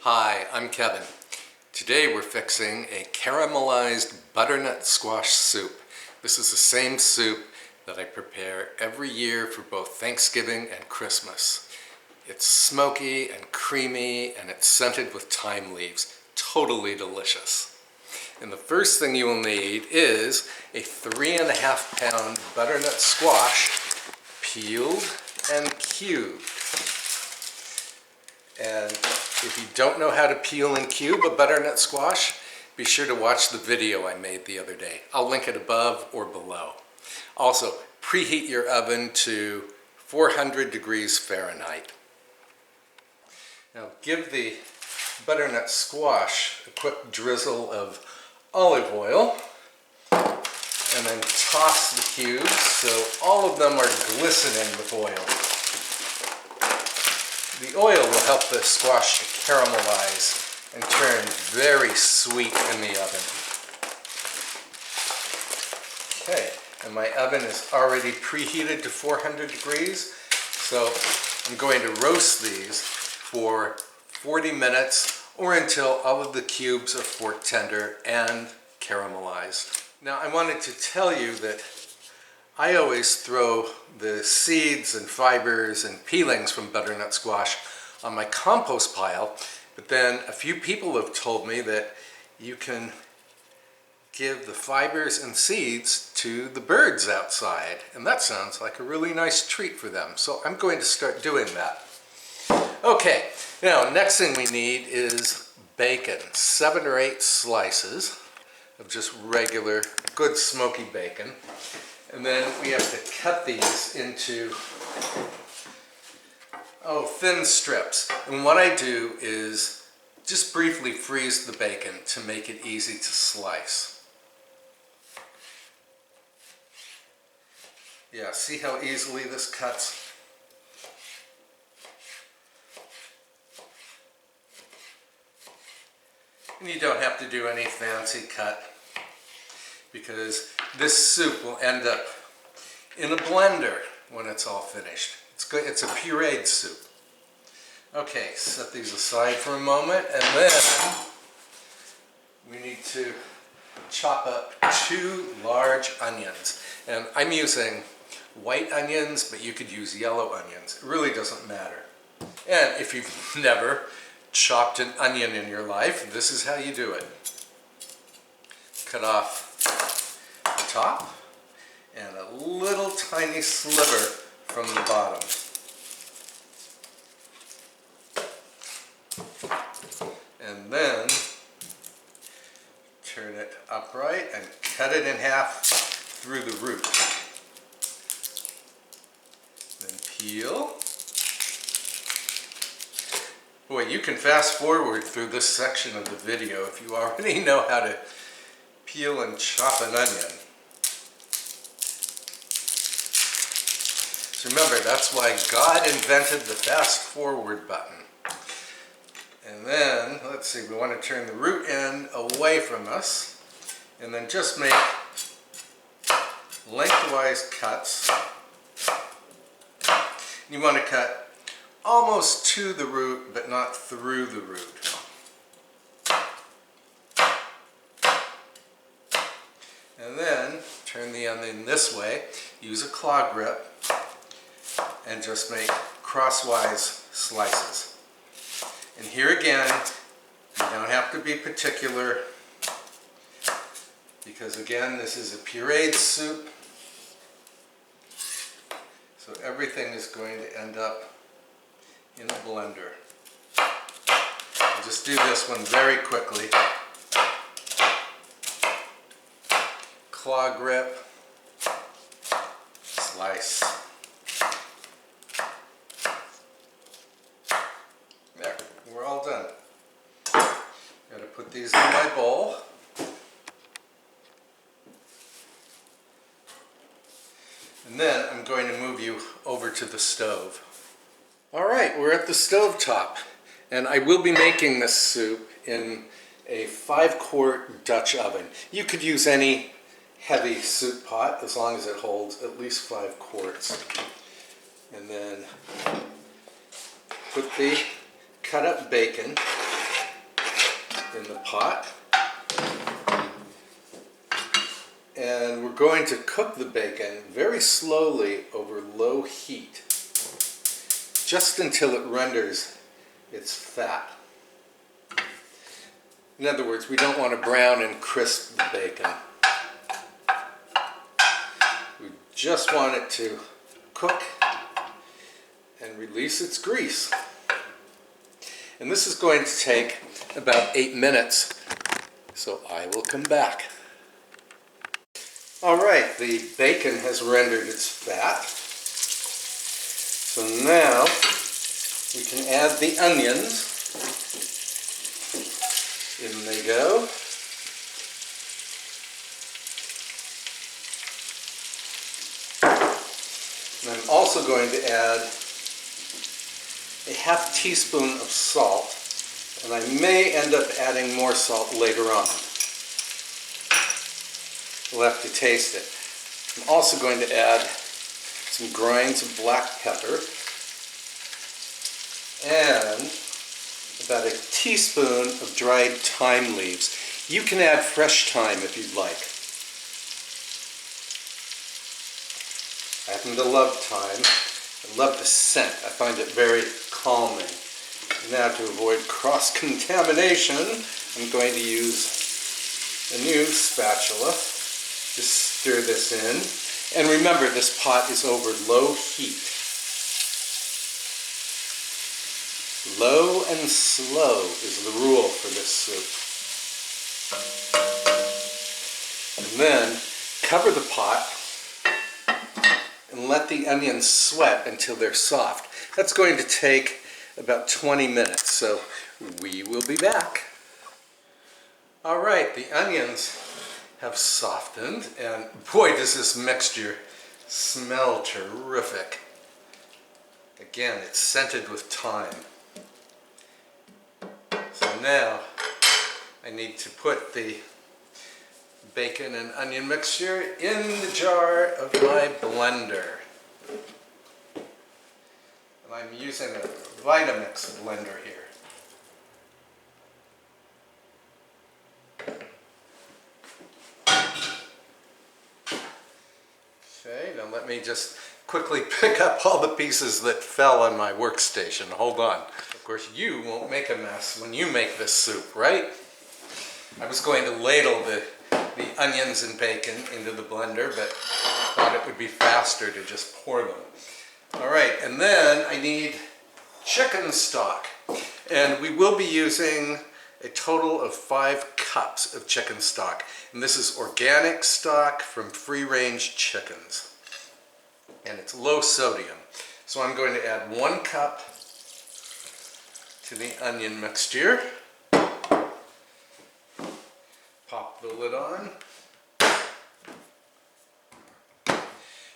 Hi, I'm Kevin. Today we're fixing a caramelized butternut squash soup. This is the same soup that I prepare every year for both Thanksgiving and Christmas. It's smoky and creamy and it's scented with thyme leaves. Totally delicious. And the first thing you will need is a 3.5 pound butternut squash, peeled and cubed. And if you don't know how to peel and cube a butternut squash, be sure to watch the video I made the other day. I'll link it above or below. Also, preheat your oven to 400 degrees Fahrenheit. Now give the butternut squash a quick drizzle of olive oil and then toss the cubes so all of them are glistening with oil. The oil will help the squash to caramelize and turn very sweet in the oven. Okay, and my oven is already preheated to 400 degrees, so I'm going to roast these for 40 minutes or until all of the cubes are fork tender and caramelized. Now I wanted to tell you that I always throw the seeds and fibers and peelings from butternut squash on my compost pile, but then a few people have told me that you can give the fibers and seeds to the birds outside, and that sounds like a really nice treat for them, so I'm going to start doing that. Okay, now next thing we need is bacon, 7 or 8 slices of just regular good smoky bacon. And then we have to cut these into thin strips. And what I do is just briefly freeze the bacon to make it easy to slice. Yeah, see how easily this cuts? And you don't have to do any fancy cut, because this soup will end up in a blender when it's all finished. It's good. It's a pureed soup. Okay, set these aside for a moment, and then we need to chop up 2 large onions. And I'm using white onions, but you could use yellow onions. It really doesn't matter. And if you've never chopped an onion in your life, this is how you do it. Cut off the top and a little tiny sliver from the bottom. And then turn it upright and cut it in half through the root. Then peel. Boy, you can fast forward through this section of the video if you already know how to peel and chop an onion. So remember, that's why God invented the fast forward button. And then, let's see, we want to turn the root end away from us and then just make lengthwise cuts. You want to cut almost to the root, but not through the root. And then turn the onion this way, use a claw grip, and just make crosswise slices. And here again, you don't have to be particular, because again, this is a pureed soup, so everything is going to end up in a blender. I'll just do this one very quickly. Claw grip, slice. There, we're all done. Got to put these in my bowl. And then I'm going to move you over to the stove. All right, we're at the stove top, and I will be making this soup in a 5-quart Dutch oven. You could use any heavy soup pot as long as it holds at least 5 quarts. And then put the cut up bacon in the pot. And we're going to cook the bacon very slowly over low heat, just until it renders its fat. In other words, we don't want to brown and crisp the bacon. We just want it to cook and release its grease. And this is going to take about 8 minutes, so I will come back. Alright, the bacon has rendered its fat. So now we can add the onions. In they go. And I'm also going to add a ½ teaspoon of salt, and I may end up adding more salt later on. We'll have to taste it. I'm also going to add some grinds of black pepper and about a teaspoon of dried thyme leaves. You can add fresh thyme if you'd like. I happen to love thyme. I love the scent. I find it very calming. Now, to avoid cross-contamination, I'm going to use a new spatula to stir this in. And remember, this pot is over low heat. Low and slow is the rule for this soup. And then cover the pot and let the onions sweat until they're soft. That's going to take about 20 minutes, so we will be back. All right, the onions have softened, and boy, does this mixture smell terrific. Again, it's scented with thyme. So now I need to put the bacon and onion mixture in the jar of my blender. And I'm using a Vitamix blender here. Okay, now let me just quickly pick up all the pieces that fell on my workstation. Hold on. Of course, you won't make a mess when you make this soup, right? I was going to ladle the onions and bacon into the blender, but thought it would be faster to just pour them. All right, and then I need chicken stock. And we will be using a total of 5 cups of chicken stock. And this is organic stock from free-range chickens. And it's low sodium. So I'm going to add 1 cup to the onion mixture. Pop the lid on.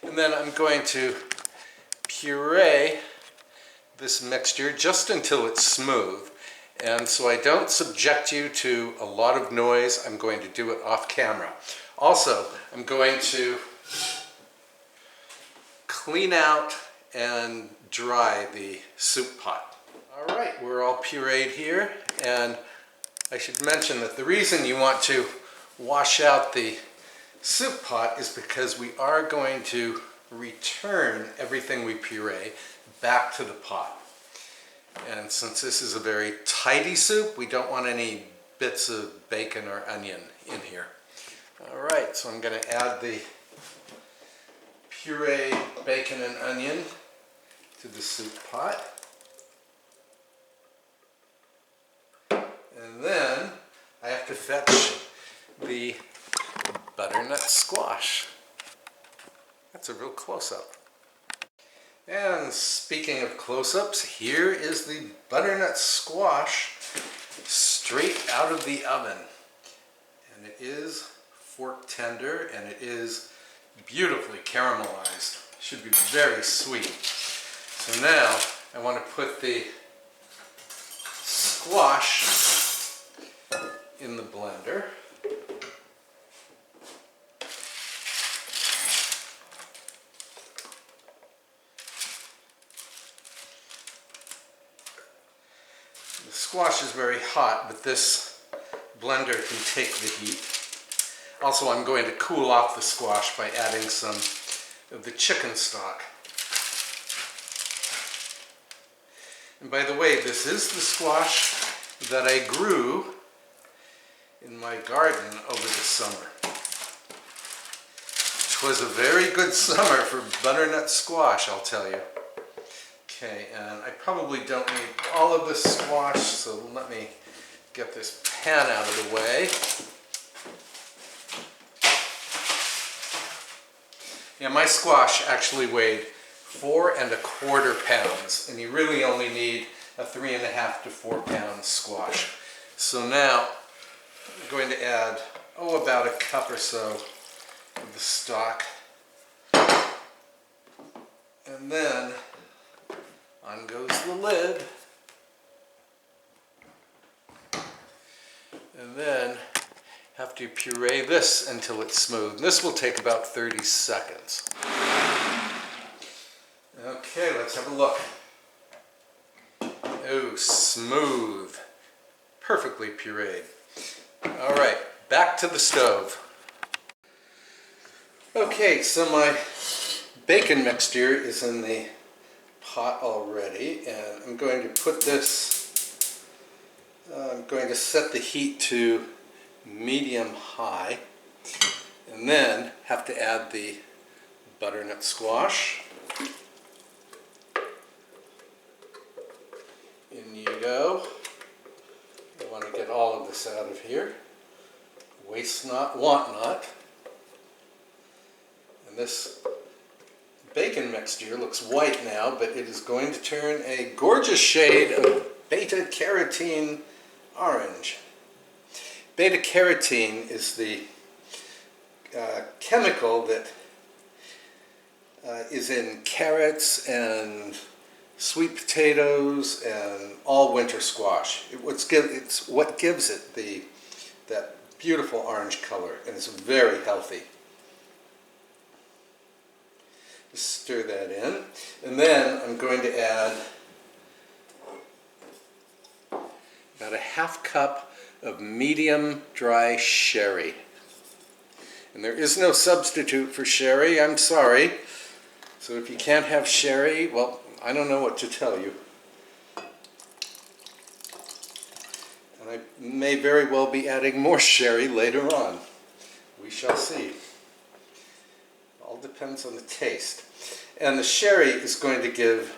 And then I'm going to puree this mixture just until it's smooth. And so I don't subject you to a lot of noise. I'm going to do it off camera. Also, I'm going to clean out and dry the soup pot. All right, we're all pureed here, and I should mention that the reason you want to wash out the soup pot is because we are going to return everything we puree back to the pot. And since this is a very tidy soup, we don't want any bits of bacon or onion in here. All right, so I'm going to add the pureed bacon and onion to the soup pot. And then I have to fetch the butternut squash. That's a real close-up. And speaking of close-ups, here is the butternut squash straight out of the oven. And it is fork tender, and it is beautifully caramelized. Should be very sweet. So now I want to put the squash in the blender. The squash is very hot, but this blender can take the heat. Also, I'm going to cool off the squash by adding some of the chicken stock. And by the way, this is the squash that I grew in my garden over the summer. It was a very good summer for butternut squash, I'll tell you. Okay, and I probably don't need all of this squash, so let me get this pan out of the way. Yeah, my squash actually weighed 4 1/4 pounds, and you really only need a 3.5 to 4 pound squash. So now I'm going to add, about a cup or so of the stock. And then on goes the lid. And then have to puree this until it's smooth. This will take about 30 seconds. Okay, let's have a look. Oh, smooth. Perfectly pureed. All right, back to the stove. Okay, so my bacon mixture is in the pot already, and I'm going to put this, I'm going to set the heat to medium-high, and then have to add the butternut squash. In you go. You want to get all of this out of here. Waste not, want not. And this bacon mixture looks white now, but it is going to turn a gorgeous shade of beta-carotene orange. Beta-carotene is the chemical that is in carrots and sweet potatoes and all winter squash. It's what gives it that beautiful orange color, and it's very healthy. Just stir that in, and then I'm going to add about a half cup of medium dry sherry. And there is no substitute for sherry, I'm sorry. So if you can't have sherry, well, I don't know what to tell you. And I may very well be adding more sherry later on. We shall see. All depends on the taste. And the sherry is going to give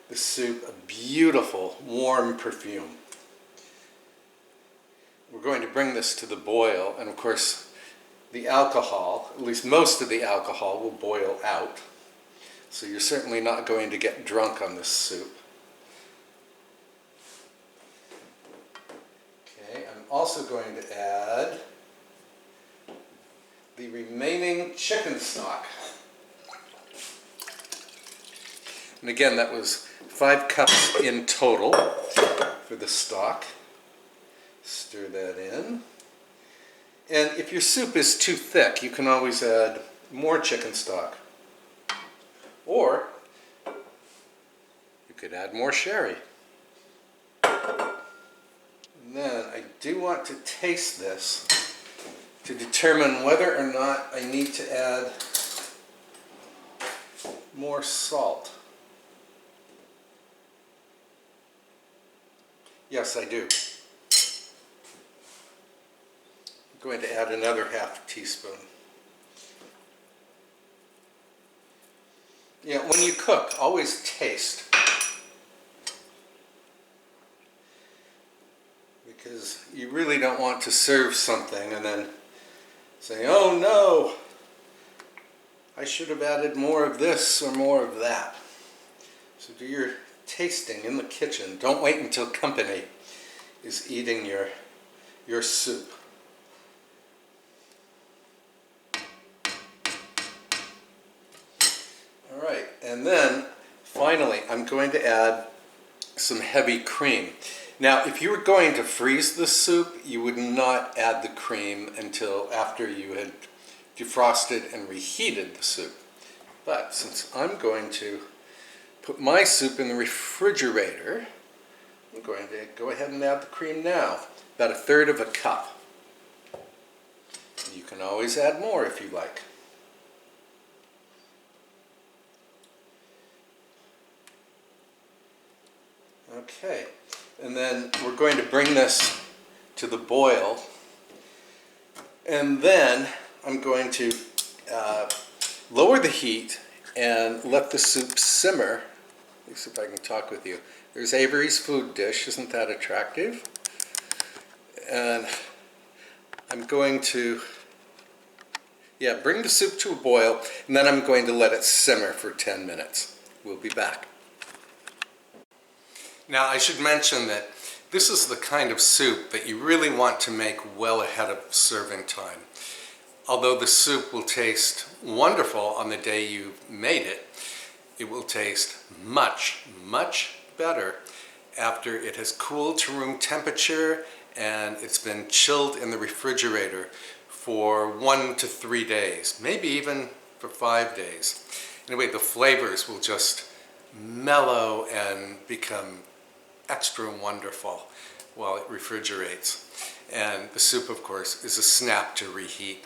the soup a beautiful, warm perfume. We're going to bring this to the boil, and of course the alcohol, at least most of the alcohol, will boil out. So you're certainly not going to get drunk on this soup. Okay, I'm also going to add the remaining chicken stock. And again, that was 5 cups in total for the stock. Stir that in. And if your soup is too thick, you can always add more chicken stock. Or you could add more sherry. And then I do want to taste this to determine whether or not I need to add more salt. Yes, I do. I'm going to add another half teaspoon. Yeah, when you cook, always taste. Because you really don't want to serve something and then say, oh no, I should have added more of this or more of that. So do your tasting in the kitchen. Don't wait until company is eating your soup. Alright, and then finally I'm going to add some heavy cream. Now if you were going to freeze the soup, you would not add the cream until after you had defrosted and reheated the soup. But since I'm going to put my soup in the refrigerator, I'm going to go ahead and add the cream now. About 1/3 of a cup. can always add more if you like. Okay, and then we're going to bring this to the boil, and then I'm going to lower the heat and let the soup simmer. Let me see if I can talk with you. There's Avery's food dish, isn't that attractive? And I'm going to, bring the soup to a boil, and then I'm going to let it simmer for 10 minutes. We'll be back. Now I should mention that this is the kind of soup that you really want to make well ahead of serving time. Although the soup will taste wonderful on the day you made it, it will taste much, much better after it has cooled to room temperature and it's been chilled in the refrigerator for 1 to 3 days, maybe even for 5 days. Anyway, the flavors will just mellow and become extra wonderful while it refrigerates. And the soup, of course, is a snap to reheat.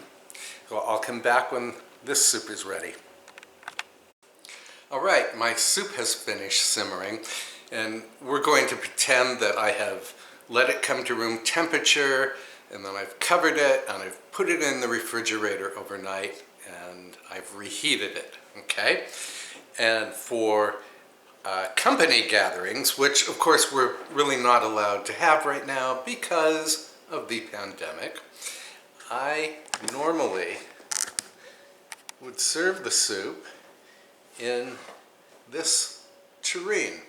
So I'll come back when this soup is ready. All right, my soup has finished simmering, and we're going to pretend that I have let it come to room temperature, and then I've covered it, and I've put it in the refrigerator overnight, and I've reheated it, okay? And for company gatherings, which of course we're really not allowed to have right now because of the pandemic, I normally would serve the soup in this tureen.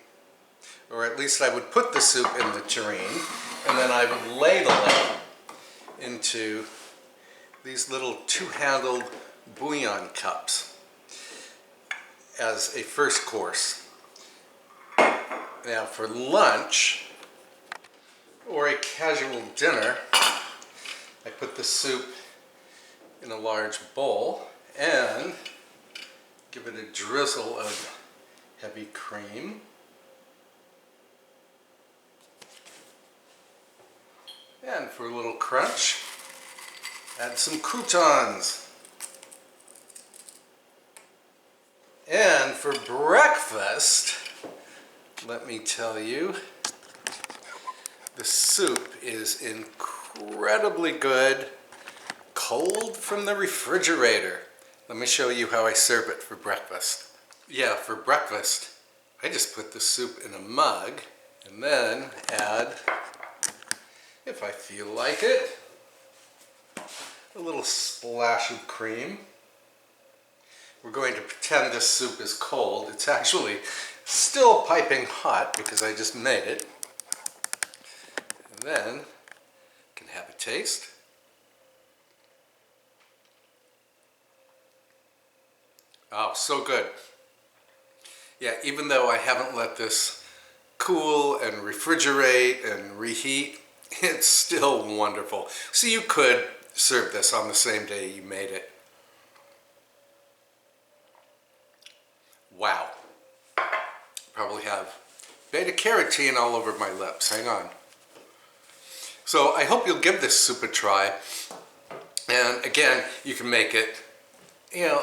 Or at least I would put the soup in the tureen, and then I would ladle it into these little two-handled bouillon cups as a first course. Now for lunch or a casual dinner, I put the soup in a large bowl and give it a drizzle of heavy cream. And for a little crunch, add some croutons. And for breakfast, let me tell you, the soup is incredibly good, cold from the refrigerator. Let me show you how I serve it for breakfast. Yeah, for breakfast, I just put the soup in a mug and then add, if I feel like it, a little splash of cream. We're going to pretend this soup is cold. It's actually still piping hot because I just made it. And then can have a taste. Oh, so good. Yeah, even though I haven't let this cool and refrigerate and reheat, it's still wonderful. So you could serve this on the same day you made it. Wow. Probably have beta-carotene all over my lips. Hang on. So I hope you'll give this soup a try. And again, you can make it,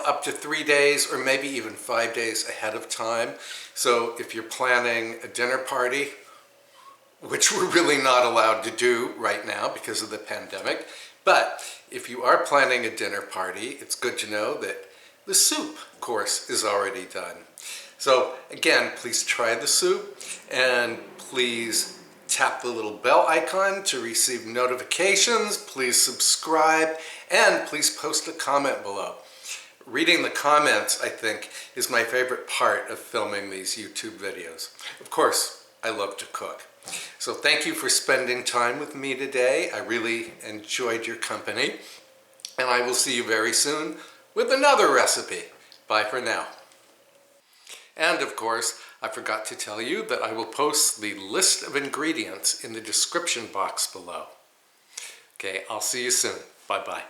up to 3 days or maybe even 5 days ahead of time. So if you're planning a dinner party, which we're really not allowed to do right now because of the pandemic, but if you are planning a dinner party, it's good to know that the soup course is already done. So again, please try the soup, and please tap the little bell icon to receive notifications. Please subscribe, and please post a comment below. Reading the comments, I think, is my favorite part of filming these YouTube videos. Of course, I love to cook. So thank you for spending time with me today. I really enjoyed your company, and I will see you very soon with another recipe. Bye for now. And of course, I forgot to tell you that I will post the list of ingredients in the description box below. Okay, I'll see you soon. Bye-bye.